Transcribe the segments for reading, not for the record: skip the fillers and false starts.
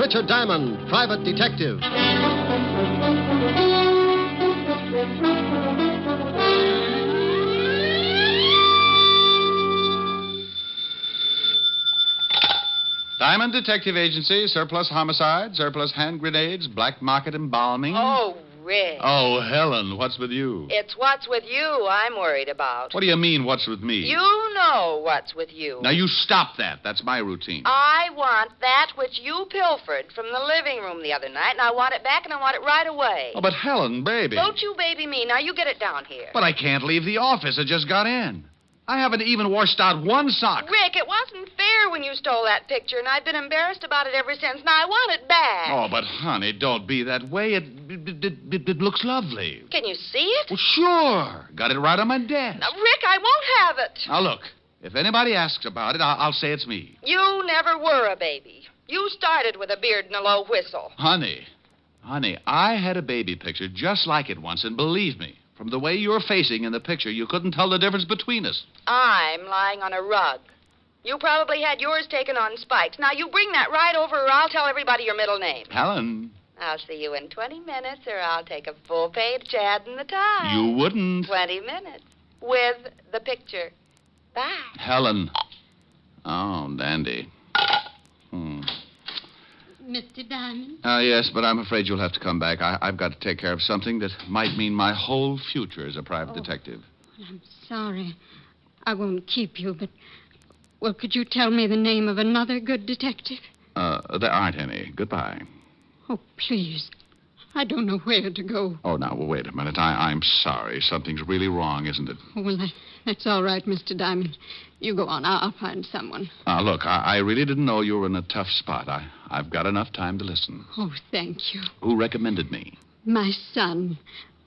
Richard Diamond, Private Detective. Diamond Detective Agency, surplus homicide, surplus hand grenades, black market embalming. Oh, Rick. Oh, Helen, what's with you? It's what's with you I'm worried about. What do you mean, what's with me? You know what's with you. Now, you stop that. That's my routine. I want that which you pilfered from the living room the other night, and I want it back, and I want it right away. Oh, but Helen, baby. Don't you baby me. Now, you get it down here. But I can't leave the office. I just got in. I haven't even washed out one sock. Rick, it wasn't fair when you stole that picture, and I've been embarrassed about it ever since. Now, I want it back. Oh, but, honey, don't be that way. It looks lovely. Can you see it? Well, sure. Got it right on my desk. Now, Rick, I won't have it. Now, look. If anybody asks about it, I'll say it's me. You never were a baby. You started with a beard and a low whistle. Honey, I had a baby picture just like it once, and believe me, from the way you're facing in the picture, you couldn't tell the difference between us. I'm lying on a rug. You probably had yours taken on spikes. Now, you bring that right over, or I'll tell everybody your middle name. Helen. I'll see you in 20 minutes, or I'll take a full-page ad in the Times. You wouldn't. 20 minutes. With the picture. Bye. Helen. Oh, dandy. Mr. Diamond? Yes, but I'm afraid you'll have to come back. I've got to take care of something that might mean my whole future as a private detective. I'm sorry. I won't keep you, but... Well, could you tell me the name of another good detective? There aren't any. Goodbye. Oh, please. I don't know where to go. Oh, now, well, wait a minute. I'm sorry. Something's really wrong, isn't it? Oh, well, that's all right, Mr. Diamond. You go on. I'll find someone. Look, I really didn't know you were in a tough spot. I've got enough time to listen. Oh, thank you. Who recommended me? My son.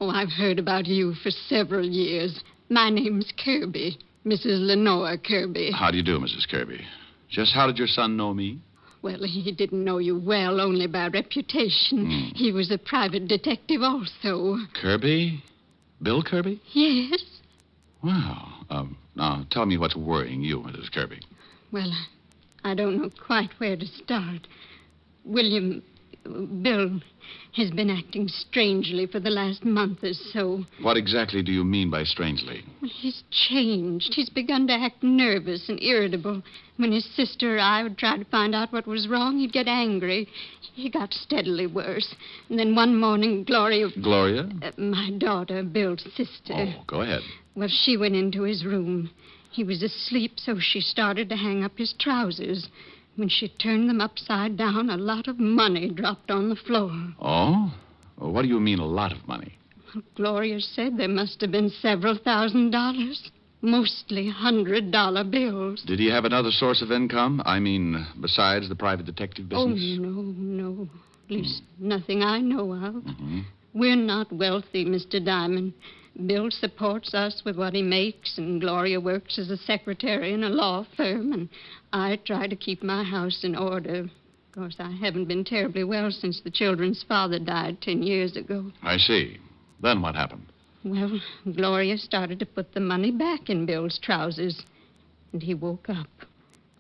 Oh, I've heard about you for several years. My name's Kirby. Mrs. Lenore Kirby. How do you do, Mrs. Kirby? Just how did your son know me? Well, he didn't know you well, only by reputation. He was a private detective also. Kirby? Bill Kirby? Yes. Wow. Now, tell me what's worrying you, Mrs. Kirby. Well, I don't know quite where to start. Bill has been acting strangely for the last month or so. What exactly do you mean by strangely? Well, he's changed. He's begun to act nervous and irritable. When his sister or I would try to find out what was wrong, he'd get angry. He got steadily worse. And then one morning, Gloria... Gloria? My daughter, Bill's sister. Oh, go ahead. Well, she went into his room. He was asleep, so she started to hang up his trousers. When she turned them upside down, a lot of money dropped on the floor. Oh? Well, what do you mean, a lot of money? Well, Gloria said there must have been several $1,000s. Mostly $100 bills. Did he have another source of income? I mean, besides the private detective business? Oh, no. At least nothing I know of. Mm-hmm. We're not wealthy, Mr. Diamond. Bill supports us with what he makes, and Gloria works as a secretary in a law firm, and I try to keep my house in order. Of course, I haven't been terribly well since the children's father died 10 years ago. I see. Then what happened? Well, Gloria started to put the money back in Bill's trousers, and he woke up.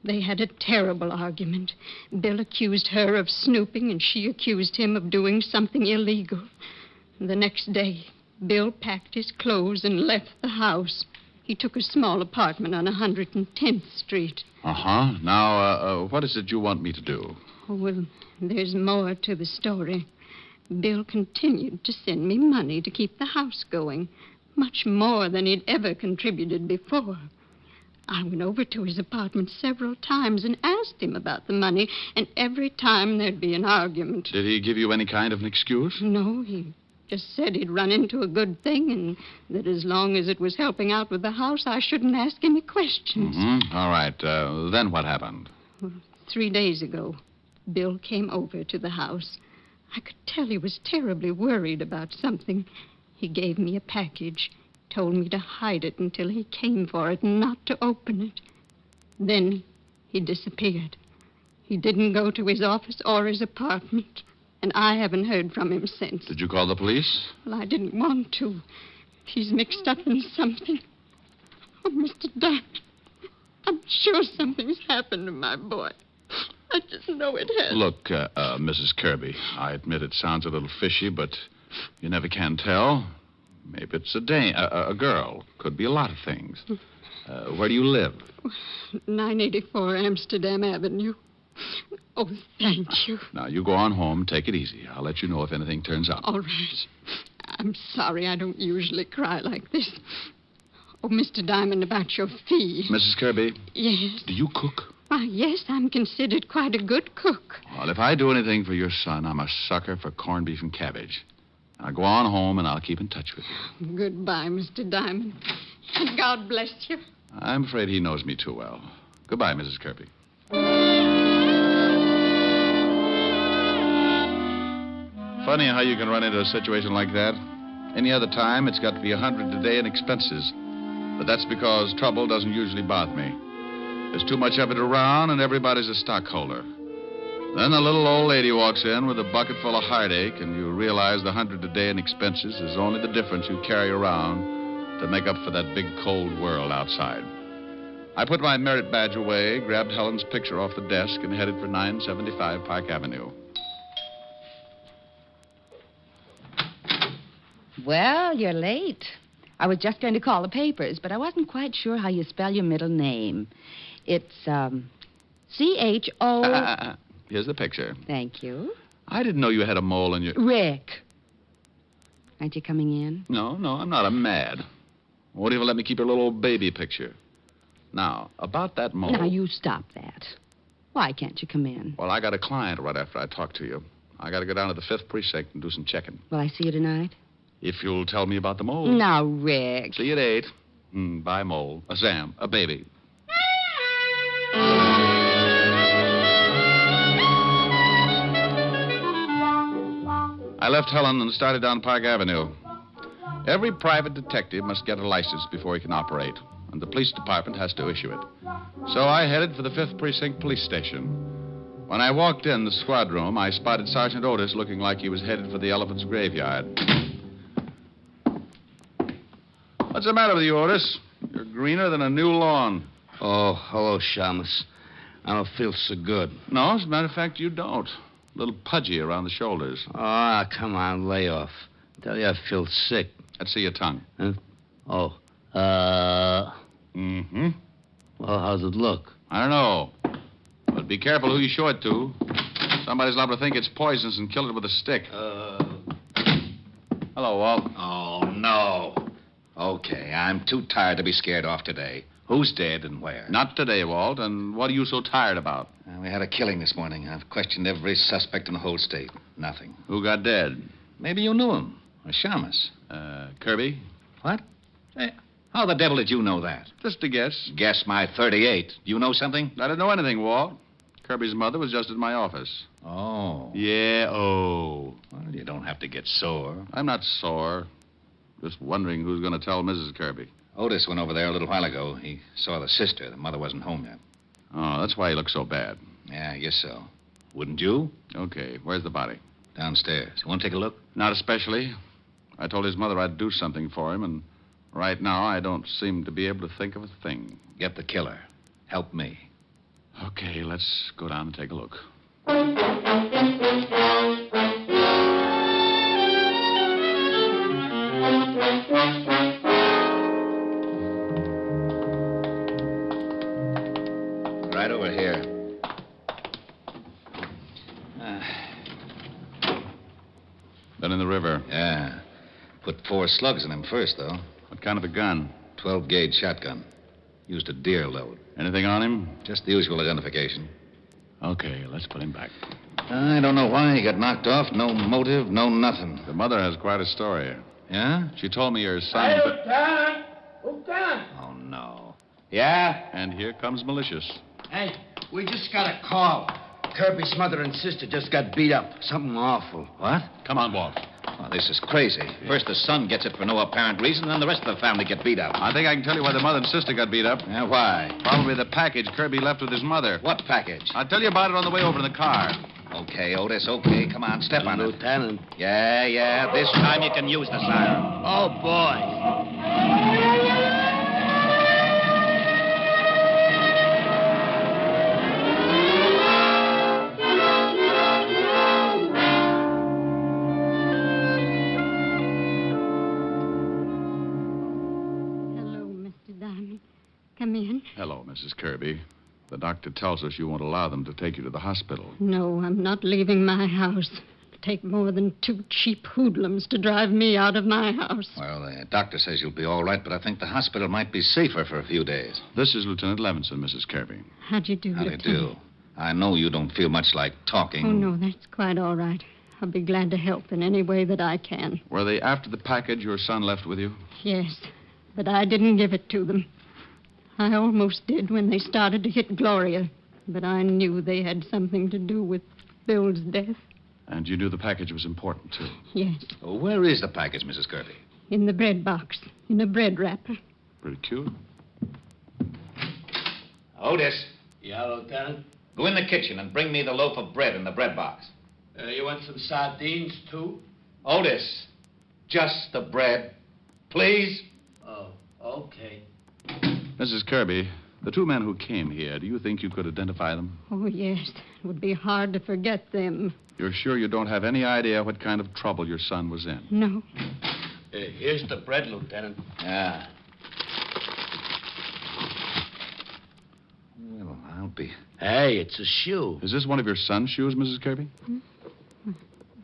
They had a terrible argument. Bill accused her of snooping, and she accused him of doing something illegal. The next day, Bill packed his clothes and left the house. He took a small apartment on 110th Street. Uh-huh. Now, what is it you want me to do? Oh, well, there's more to the story. Bill continued to send me money to keep the house going, much more than he'd ever contributed before. I went over to his apartment several times and asked him about the money, and every time there'd be an argument. Did he give you any kind of an excuse? No, he just said he'd run into a good thing, and that as long as it was helping out with the house, I shouldn't ask any questions. Mm-hmm. All right. Then what happened? Well, 3 days ago, Bill came over to the house. I could tell he was terribly worried about something. He gave me a package, told me to hide it until he came for it and not to open it. Then he disappeared. He didn't go to his office or his apartment, and I haven't heard from him since. Did you call the police? Well, I didn't want to. He's mixed up in something. Oh, Mr. Diamond, I'm sure something's happened to my boy. I just know it has. Look, Mrs. Kirby, I admit it sounds a little fishy, but you never can tell. Maybe it's a girl. Could be a lot of things. Where do you live? 984 Amsterdam Avenue. Oh, thank you. Now, you go on home. Take it easy. I'll let you know if anything turns up. All right. I'm sorry I don't usually cry like this. Oh, Mr. Diamond, about your fee. Mrs. Kirby? Yes. Do you cook? Why, yes, I'm considered quite a good cook. Well, if I do anything for your son, I'm a sucker for corned beef and cabbage. Now, go on home, and I'll keep in touch with you. Goodbye, Mr. Diamond. And God bless you. I'm afraid he knows me too well. Goodbye, Mrs. Kirby. Funny how you can run into a situation like that. Any other time, it's got to be $100 a day in expenses. But that's because trouble doesn't usually bother me. There's too much of it around, and everybody's a stockholder. Then a little old lady walks in with a bucket full of heartache, and you realize the $100 a day in expenses is only the difference you carry around to make up for that big, cold world outside. I put my merit badge away, grabbed Helen's picture off the desk, and headed for 975 Park Avenue. Well, you're late. I was just going to call the papers, but I wasn't quite sure how you spell your middle name. It's, C-H-O... Here's the picture. Thank you. I didn't know you had a mole in your... Rick. Aren't you coming in? No, I'm not. I'm mad. Won't even let me keep your little old baby picture. Now, about that mole... Now, you stop that. Why can't you come in? Well, I got a client right after I talk to you. I got to go down to the 5th Precinct and do some checking. Will I see you tonight? If you'll tell me about the mole. Now, Rick. See you at 8. Bye, mole. Sam, a baby. I left Helen and started down Park Avenue. Every private detective must get a license before he can operate, and the police department has to issue it. So I headed for the 5th Precinct Police Station. When I walked in the squad room, I spotted Sergeant Otis looking like he was headed for the elephant's graveyard. What's the matter with you, Otis? You're greener than a new lawn. Oh, hello, Shamus. I don't feel so good. No, as a matter of fact, you don't. A little pudgy around the shoulders. Ah, come on, lay off. I tell you, I feel sick. Let's see your tongue. Huh? Oh, Mm-hmm. well, how's it look? I don't know. But be careful who you show it to. Somebody's liable to think it's poisonous and kill it with a stick. Hello, Walt. Oh, no. Okay, I'm too tired to be scared off today. Who's dead and where? Not today, Walt. And what are you so tired about? We had a killing this morning. I've questioned every suspect in the whole state. Nothing. Who got dead? Maybe you knew him. Or Shamus. Kirby? What? Hey, how the devil did you know that? Just a guess. Guess my 38. Do you know something? I didn't know anything, Walt. Kirby's mother was just at my office. Oh. Yeah, oh. Well, you don't have to get sore. I'm not sore. Just wondering who's going to tell Mrs. Kirby. Otis went over there a little while ago. He saw the sister. The mother wasn't home yet. Oh, that's why he looks so bad. Yeah, I guess so. Wouldn't you? Okay, where's the body? Downstairs. You want to take a look? Not especially. I told his mother I'd do something for him, and right now I don't seem to be able to think of a thing. Get the killer. Help me. Okay, let's go down and take a look. Right over here. Then in the river. Yeah. Put 4 slugs in him first, though. What kind of a gun? 12-gauge shotgun. Used a deer load. Anything on him? Just the usual identification. Okay, let's put him back. I don't know why he got knocked off. No motive, no nothing. The mother has quite a story. Yeah? She told me your son... Lieutenant! Lieutenant! Oh, no. Yeah? And here comes Malicious. Hey, we just got a call. Kirby's mother and sister just got beat up. Something awful. What? Come on, Walt. Oh, this is crazy. First the son gets it for no apparent reason, then the rest of the family get beat up. I think I can tell you why the mother and sister got beat up. Yeah, why? Probably the package Kirby left with his mother. What package? I'll tell you about it on the way over in the car. Okay, Otis, okay. Come on, step on it. Lieutenant. Yeah. This time you can use the siren. Oh, boy. come in? Hello, Mrs. Kirby. The doctor tells us you won't allow them to take you to the hospital. No, I'm not leaving my house. It'll take more than 2 cheap hoodlums to drive me out of my house. Well, the doctor says you'll be all right, but I think the hospital might be safer for a few days. This is Lieutenant Levinson, Mrs. Kirby. How'd you do, How do you Lieutenant? do? I know you don't feel much like talking. Oh, no, that's quite all right. I'll be glad to help in any way that I can. Were they after the package your son left with you? Yes, but I didn't give it to them. I almost did when they started to hit Gloria, but I knew they had something to do with Bill's death. And you knew the package was important, too. Yes, Well, where is the package, Mrs. Kirby? in the bread box, in a bread wrapper. Pretty cute. Otis, Yeah, Lieutenant? go in the kitchen and bring me the loaf of bread in the bread box. You want some sardines, too? Otis, just the bread, please. Oh, okay. Mrs. Kirby, the 2 men who came here, do you think you could identify them? Oh, yes, it would be hard to forget them. You're sure you don't have any idea what kind of trouble your son was in? No. Here's the bread, Lieutenant. Yeah. Well, I'll be... Hey, it's a shoe. Is this one of your son's shoes, Mrs. Kirby?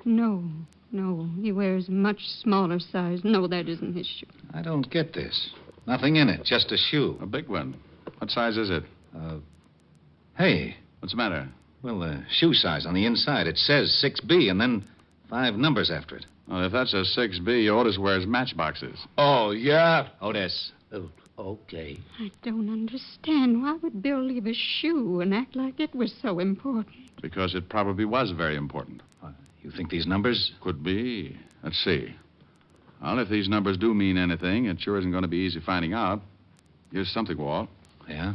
No, he wears a much smaller size. No, that isn't his shoe. I don't get this. Nothing in it, just a shoe. A big one. What size is it? Hey, What's the matter? well, the shoe size on the inside, it says 6B and then 5 numbers after it. Well, if that's a 6B, Otis wears matchboxes. Oh, yeah? Otis. Oh, okay. I don't understand. Why would Bill leave a shoe and act like it was so important? Because it probably was very important. You think these numbers? Could be. Let's see. Well, if these numbers do mean anything, it sure isn't going to be easy finding out. Here's something, Walt. Yeah?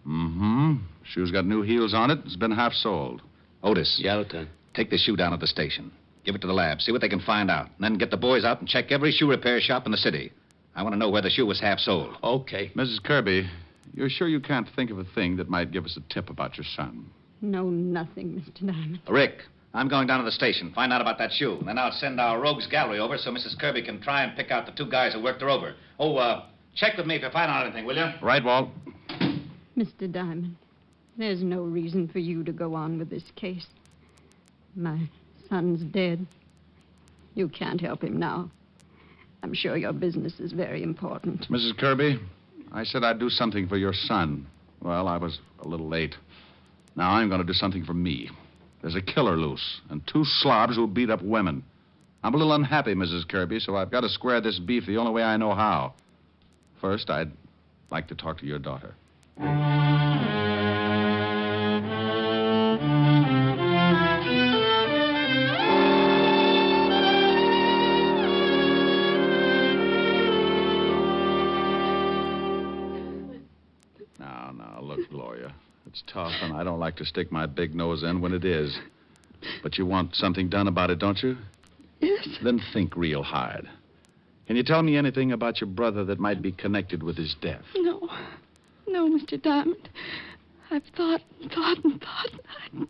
Mm-hmm. Shoe's got new heels on it. It's been half soled. Otis. Yeah, Lieutenant. Take the shoe down at the station. Give it to the lab. See what they can find out. And then get the boys out and check every shoe repair shop in the city. I want to know where the shoe was half soled. Okay. Mrs. Kirby, you're sure you can't think of a thing that might give us a tip about your son? No, nothing, Mr. Diamond. Rick, I'm going down to the station. Find out about that shoe. And then I'll send our rogues gallery over so Mrs. Kirby can try and pick out the 2 guys who worked her over. Oh, check with me if you find out anything, will you? Right, Walt? Mr. Diamond, there's no reason for you to go on with this case. My son's dead. You can't help him now. I'm sure your business is very important. Mrs. Kirby, I said I'd do something for your son. Well, I was a little late. Now I'm going to do something for me. There's a killer loose, and 2 slobs who beat up women. I'm a little unhappy, Mrs. Kirby, so I've got to square this beef the only way I know how. First, I'd like to talk to your daughter. Now, look, Gloria. It's tough, and I don't like to stick my big nose in when it is. But you want something done about it, don't you? Yes. Then think real hard. Can you tell me anything about your brother that might be connected with his death? No. No, Mr. Diamond. I've thought and thought and thought.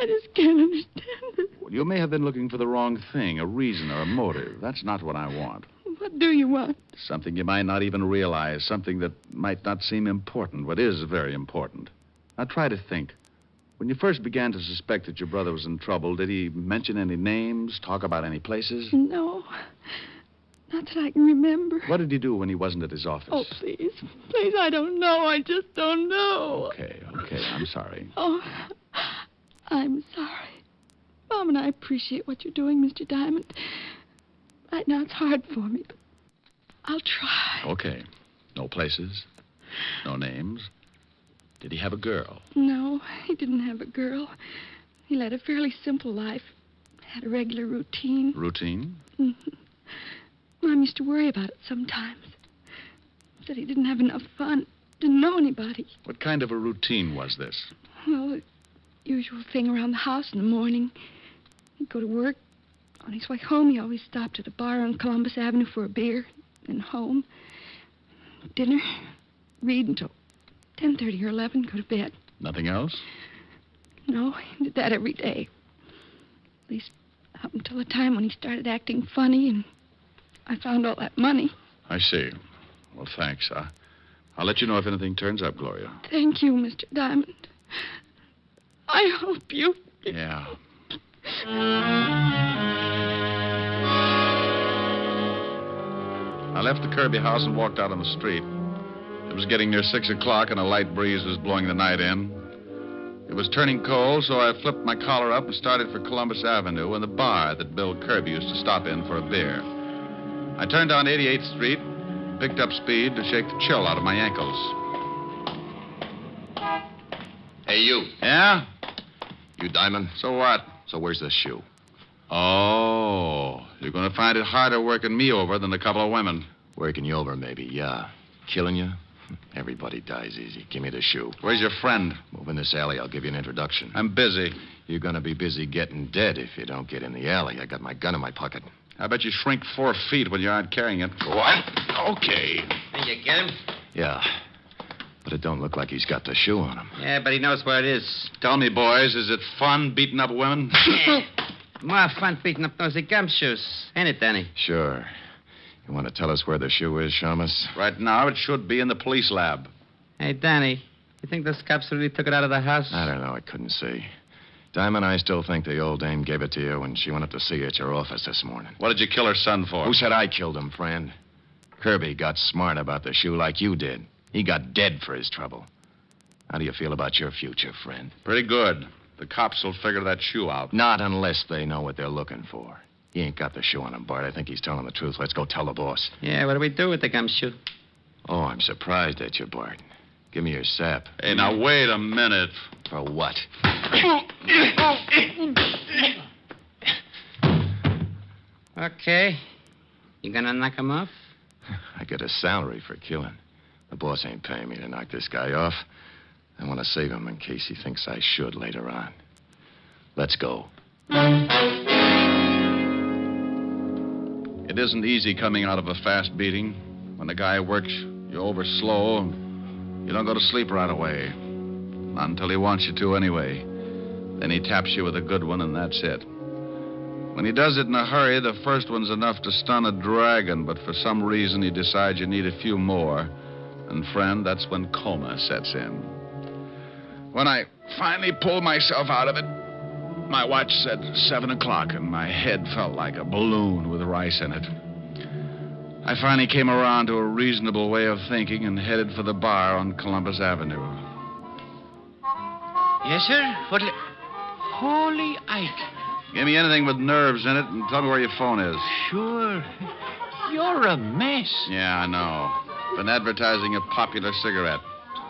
I just can't understand it. Well, you may have been looking for the wrong thing, a reason or a motive. That's not what I want. What do you want? Something you might not even realize, something that might not seem important, but is very important. Now, try to think. When you first began to suspect that your brother was in trouble, did he mention any names, talk about any places? No. Not that I can remember. What did he do when he wasn't at his office? Oh, please. Please, I don't know. I just don't know. Okay, I'm sorry. Oh, I'm sorry. Mom and I appreciate what you're doing, Mr. Diamond. Right now it's hard for me, but I'll try. Okay. No places? No names? Did he have a girl? No, he didn't have a girl. He led a fairly simple life. Had a regular routine. Routine? Mm-hmm. Mom used to worry about it sometimes. Said he didn't have enough fun. Didn't know anybody. What kind of a routine was this? Well, the usual thing around the house in the morning. He'd go to work. On his way home, he always stopped at a bar on Columbus Avenue for a beer. Then home. Dinner. Read until 10:30 or 11. Go to bed. Nothing else? No, he did that every day. At least up until the time when he started acting funny and I found all that money. I see. Well, thanks. I'll let you know if anything turns up, Gloria. Thank you, Mr. Diamond. I hope you... Yeah. I left the Kirby house and walked out on the street. It was getting near 6 o'clock, and a light breeze was blowing the night in. It was turning cold, so I flipped my collar up and started for Columbus Avenue and the bar that Bill Kirby used to stop in for a beer. I turned down 88th Street, picked up speed to shake the chill out of my ankles. Hey, you. Yeah? You Diamond? So what? So where's this shoe? Oh, you're going to find it harder working me over than a couple of women. Working you over, maybe, yeah. Killing you? Everybody dies easy. Give me the shoe. Where's your friend? Move in this alley. I'll give you an introduction. I'm busy. You're going to be busy getting dead if you don't get in the alley. I got my gun in my pocket. I bet you shrink 4 feet when you aren't carrying it. What? Okay. Did you get him? Yeah. But it don't look like he's got the shoe on him. Yeah, but he knows where it is. Tell me, boys, is it fun beating up women? More fun beating up those gumshoes. Ain't it, Danny? Sure. You want to tell us where the shoe is, Shamus? Right now, it should be in the police lab. Hey, Danny, you think those cops really took it out of the house? I don't know. I couldn't see. Diamond, I still think the old dame gave it to you when she went up to see you at your office this morning. What did you kill her son for? Who said I killed him, friend? Kirby got smart about the shoe like you did. He got dead for his trouble. How do you feel about your future, friend? Pretty good. The cops will figure that shoe out. Not unless they know what they're looking for. He ain't got the shoe on him, Bart. I think he's telling the truth. Let's go tell the boss. Yeah, what do we do with the gumshoe? Oh, I'm surprised at you, Bart. Give me your sap. Hey, now, wait a minute. For what? Okay. You gonna knock him off? I get a salary for killing. The boss ain't paying me to knock this guy off. I want to save him in case he thinks I should later on. Let's go. It isn't easy coming out of a fast beating. When the guy works you over slow, you don't go to sleep right away. Not until he wants you to anyway. Then he taps you with a good one, and that's it. When he does it in a hurry, the first one's enough to stun a dragon, but for some reason he decides you need a few more. And, friend, that's when coma sets in. When I finally pulled myself out of it, my watch said 7 o'clock, and my head felt like a balloon with rice in it. I finally came around to a reasonable way of thinking and headed for the bar on Columbus Avenue. Yes, sir? Holy Ike. Give me anything with nerves in it and tell me where your phone is. Sure. You're a mess. Yeah, I know. Been advertising a popular cigarette.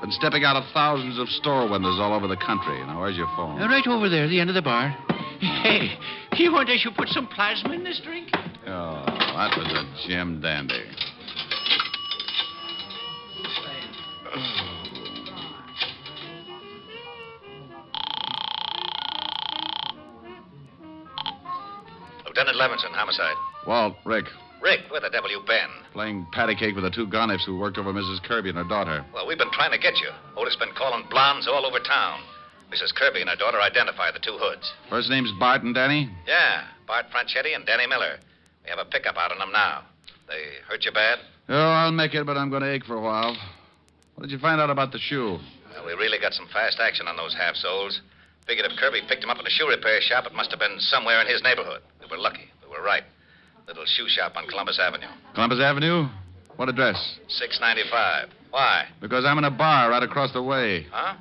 Been stepping out of thousands of store windows all over the country. Now, where's your phone? Right over there, the end of the bar. Hey, you want I should put some plasma in this drink? Oh, that was a Jim dandy. Lieutenant Levinson, homicide. Walt, Rick, Rick, where the devil you been? playing patty cake with the 2 gonniffs who worked over Mrs. Kirby and her daughter. Well, we've been trying to get you. Otis been calling blondes all over town. Mrs. Kirby and her daughter identified the 2 hoods. First name's Bart and Danny? Yeah, Bart Franchetti and Danny Miller. We have a pickup out on them now. They hurt you bad? Oh, I'll make it, but I'm going to ache for a while. What did you find out about the shoe? Well, we really got some fast action on those half-soles. Figured if Kirby picked him up at a shoe repair shop, it must have been somewhere in his neighborhood. We were lucky. We were right. Little shoe shop on Columbus Avenue. Columbus Avenue? What address? 695. Why? Because I'm in a bar right across the way. Huh?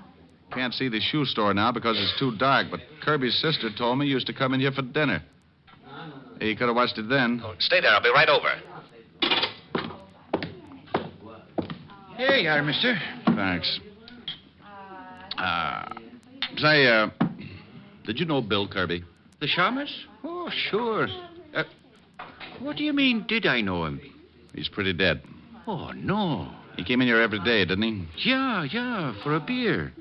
Can't see the shoe store now because it's too dark, but Kirby's sister told me you used to come in here for dinner. He could have watched it then. Oh, stay there. I'll be right over. Here you are, mister. Thanks. Did you know Bill Kirby? The shamus? Oh, sure. What do you mean, did I know him? He's pretty dead. Oh, no. He came in here every day, didn't he? Yeah, for a beer.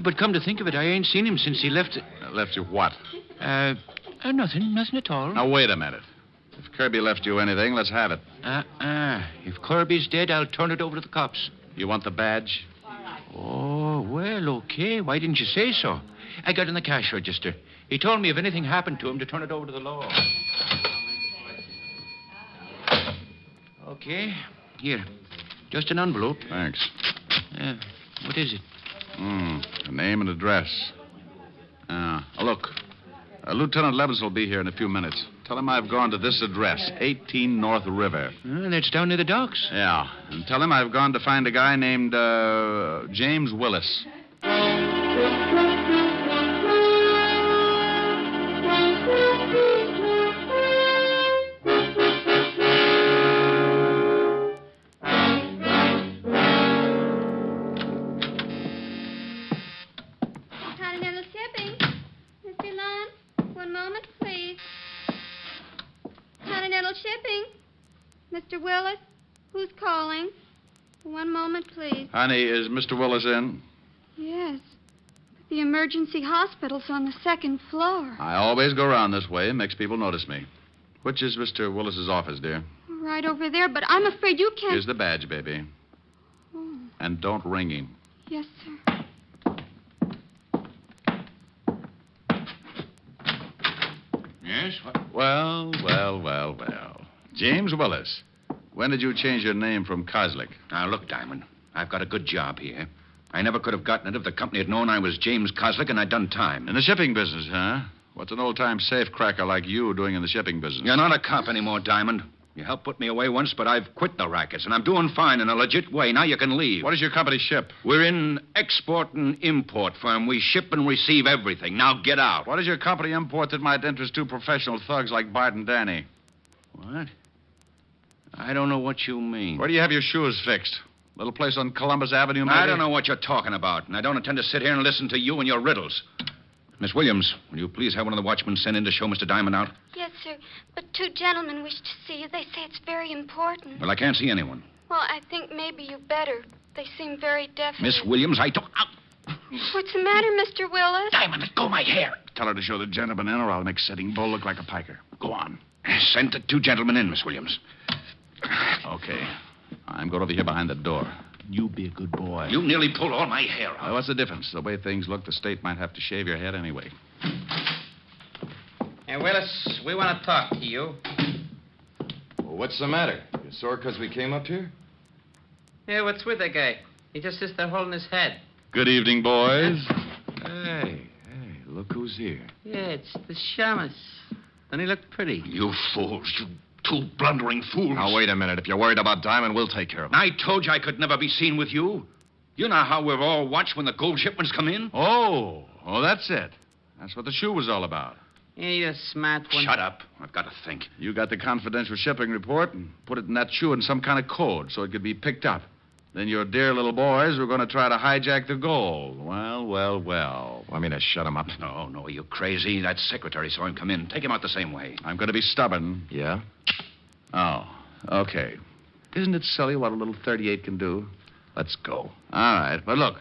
But come to think of it, I ain't seen him since he left... Left you what? Nothing at all. Now, wait a minute. If Kirby left you anything, let's have it. If Kirby's dead, I'll turn it over to the cops. You want the badge? Oh, well, okay. Why didn't you say so? I got in the cash register. He told me if anything happened to him to turn it over to the law. Okay. Here. Just an envelope. Thanks. What is it? A name and address. Look. Lieutenant Levins will be here in a few minutes. Tell him I've gone to this address, 18 North River. That's down near the docks. Yeah. And tell him I've gone to find a guy named James Willis. Continental Shipping. Mr. Lund, one moment, please. Continental Shipping. Mr. Willis, who's calling? One moment, please. Honey, is Mr. Willis in? Yes. But the emergency hospital's on the second floor. I always go around this way. It makes people notice me. Which is Mr. Willis's office, dear? Right over there, but I'm afraid you can't... Here's the badge, baby. Oh, And don't ring him. yes, sir. Yes? What? Well. James Willis. When did you change your name from Kozlik? Now, look, Diamond. I've got a good job here. I never could have gotten it if the company had known I was James Kozlik and I'd done time. In the shipping business, huh? What's an old-time safecracker like you doing in the shipping business? You're not a cop anymore, Diamond. You helped put me away once, but I've quit the rackets, and I'm doing fine in a legit way. Now you can leave. What does your company ship? We're in export and import firm. We ship and receive everything. Now get out. What does your company import that might interest two professional thugs like Bart and Danny? What? I don't know what you mean. Where do you have your shoes fixed? Little place on Columbus Avenue, maybe? I don't know what you're talking about, and I don't intend to sit here and listen to you and your riddles. Miss Williams, will you please have one of the watchmen sent in to show Mr. Diamond out? Yes, sir. But two gentlemen wish to see you. They say it's very important. Well, I can't see anyone. Well, I think maybe you better. They seem very definite. Miss Williams, I don't... What's the matter, Mr. Willis? Diamond, let go my hair. Tell her to show the gentleman in, or I'll make Sitting Bull look like a piker. Go on. Send the two gentlemen in, Miss Williams. Okay. I'm going over here behind the door. You be a good boy. You nearly pulled all my hair out. What's the difference? The way things look, the state might have to shave your head anyway. Hey, Willis, we want to talk to you. Well, what's the matter? You sore because we came up here? Yeah, what's with the guy? He just sits there holding his head. Good evening, boys. Hey, look who's here. Yeah, it's the shamus. Doesn't he look pretty? You fools, you two blundering fools. Now, wait a minute. If you're worried about Diamond, we'll take care of him. I told you I could never be seen with you. You know how we've all watched when the gold shipments come in? Oh, that's it. That's what the shoe was all about. Yeah, you're a smart one. Shut up. I've got to think. You got the confidential shipping report and put it in that shoe in some kind of code so it could be picked up. Then your dear little boys were going to try to hijack the gold. Well. Want me to shut him up? No, you crazy. That secretary saw him come in. Take him out the same way. I'm going to be stubborn. Yeah? Oh, okay. Isn't it silly what a little 38 can do? Let's go. All right. But look,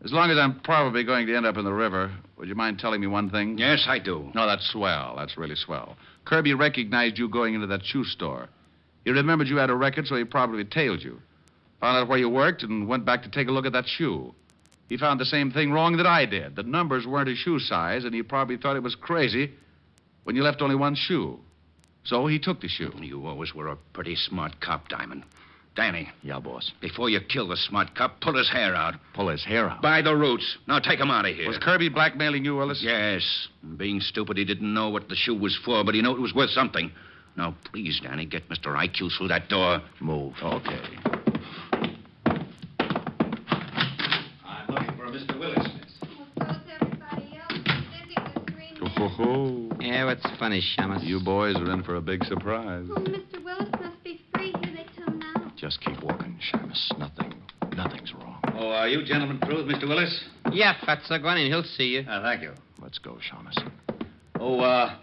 as long as I'm probably going to end up in the river, would you mind telling me one thing? Yes, I do. No, that's swell. That's really swell. Kirby recognized you going into that shoe store. He remembered you had a record, so he probably tailed you. Found out where you worked and went back to take a look at that shoe. He found the same thing wrong that I did. The numbers weren't his shoe size, and he probably thought it was crazy when you left only one shoe. So he took the shoe. You always were a pretty smart cop, Diamond. Danny. Yeah, boss. Before you kill the smart cop, pull his hair out. Pull his hair out? By the roots. Now take him out of here. Was Kirby blackmailing you, Willis? Yes. Being stupid, he didn't know what the shoe was for, but he knew it was worth something. Now, please, Danny, get Mr. IQ through that door. Move. Okay. I'm looking for a Mr. Willis, miss. Yeah, what's funny, shamus? You boys are in for a big surprise. Oh, Mr. Willis must be free. Here they come now. Just keep walking, Shamus. Nothing's wrong. Oh, are you gentlemen through with Mr. Willis? Yeah, Fatso, go on in. He'll see you. Thank you. Let's go, Shamus. Oh,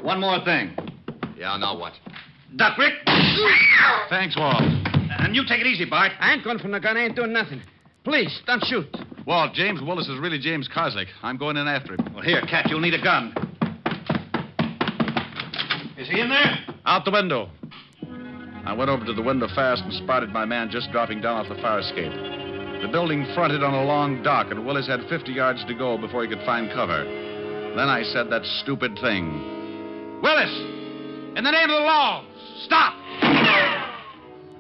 one more thing. Yeah, now what? Duck, Rick! Thanks, Walt. And you take it easy, Bart. I ain't going from the gun. I ain't doing nothing. Please, don't shoot. Walt, James Willis is really James Kozlik. I'm going in after him. Well, here, Cat, you'll need a gun. Is he in there? Out the window. I went over to the window fast and spotted my man just dropping down off the fire escape. The building fronted on a long dock, and Willis had 50 yards to go before he could find cover. Then I said that stupid thing. Willis! In the name of the law, stop!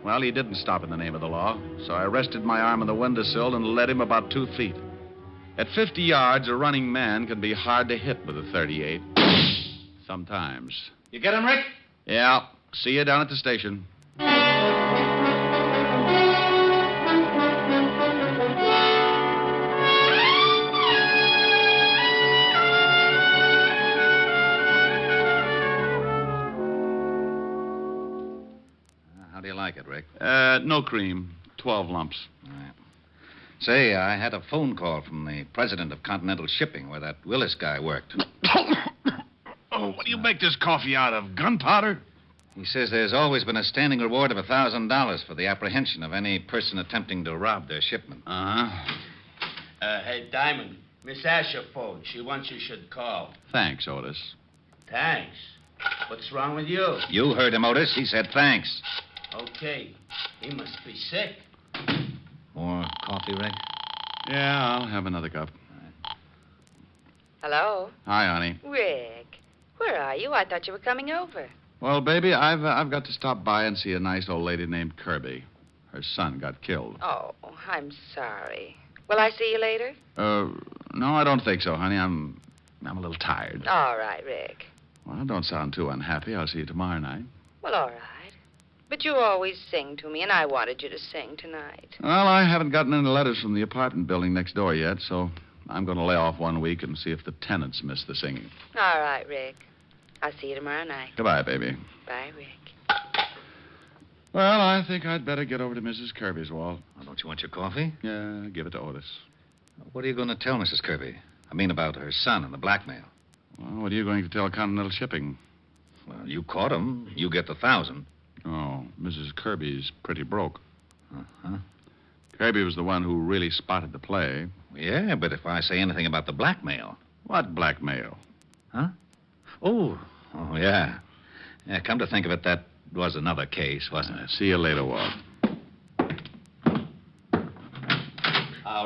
Well, he didn't stop in the name of the law, so I rested my arm on the windowsill and led him about 2 feet. At 50 yards, a running man can be hard to hit with a .38. Sometimes. You get him, Rick? Yeah. See you down at the station. How do you like it, Rick? No cream. 12 lumps. All right. Say, I had a phone call from the president of Continental Shipping where that Willis guy worked. Oh, what do you make this coffee out of? Gunpowder? He says there's always been a standing reward of $1,000 for the apprehension of any person attempting to rob their shipment. Uh-huh. Hey, Diamond, Miss Asher phoned. She wants you should call. Thanks, Otis. Thanks. What's wrong with you? You heard him, Otis. He said thanks. Okay. He must be sick. More coffee, Rick? Yeah, I'll have another cup. Hello? Hi, honey. Rick, where are you? I thought you were coming over. Well, baby, I've got to stop by and see a nice old lady named Kirby. Her son got killed. Oh, I'm sorry. Will I see you later? No, I don't think so, honey. I'm a little tired. All right, Rick. Well, don't sound too unhappy. I'll see you tomorrow night. Well, all right. But you always sing to me, and I wanted you to sing tonight. Well, I haven't gotten any letters from the apartment building next door yet, so I'm going to lay off 1 week and see if the tenants miss the singing. All right, Rick. I'll see you tomorrow night. Goodbye, baby. Bye, Rick. Well, I think I'd better get over to Mrs. Kirby's, Walt. Oh, don't you want your coffee? Yeah, give it to Otis. What are you going to tell Mrs. Kirby? I mean about her son and the blackmail. Well, what are you going to tell Continental Shipping? Well, you caught him. You get the 1,000. Oh, Mrs. Kirby's pretty broke. Uh-huh. Kirby was the one who really spotted the play. Yeah, but if I say anything about the blackmail... What blackmail? Huh? Oh, yeah. Yeah, come to think of it, that was another case, wasn't it? See you later, Walt.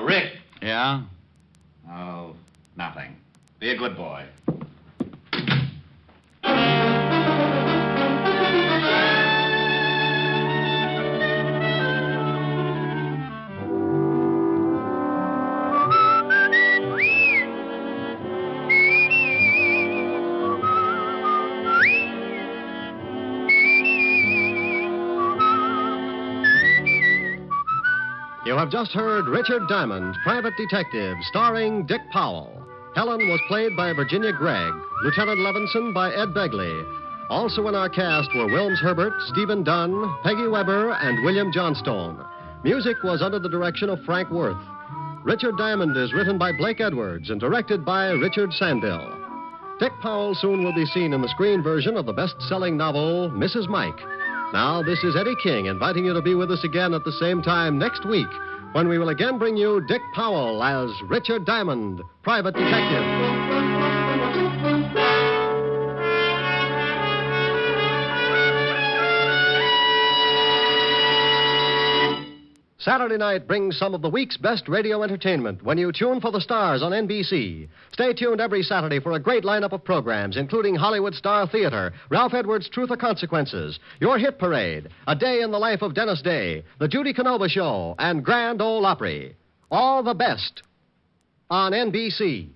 Rick. Yeah? Oh, nothing. Be a good boy. You have just heard Richard Diamond, Private Detective, starring Dick Powell. Helen was played by Virginia Gregg, Lieutenant Levinson by Ed Begley. Also in our cast were Wilms Herbert, Stephen Dunn, Peggy Weber, and William Johnstone. Music was under the direction of Frank Worth. Richard Diamond is written by Blake Edwards and directed by Richard Sandell. Dick Powell soon will be seen in the screen version of the best-selling novel, Mrs. Mike. Now, this is Eddie King inviting you to be with us again at the same time next week when we will again bring you Dick Powell as Richard Diamond, Private Detective. Saturday night brings some of the week's best radio entertainment when you tune for the stars on NBC. Stay tuned every Saturday for a great lineup of programs, including Hollywood Star Theater, Ralph Edwards' Truth or Consequences, Your Hit Parade, A Day in the Life of Dennis Day, The Judy Canova Show, and Grand Ole Opry. All the best on NBC.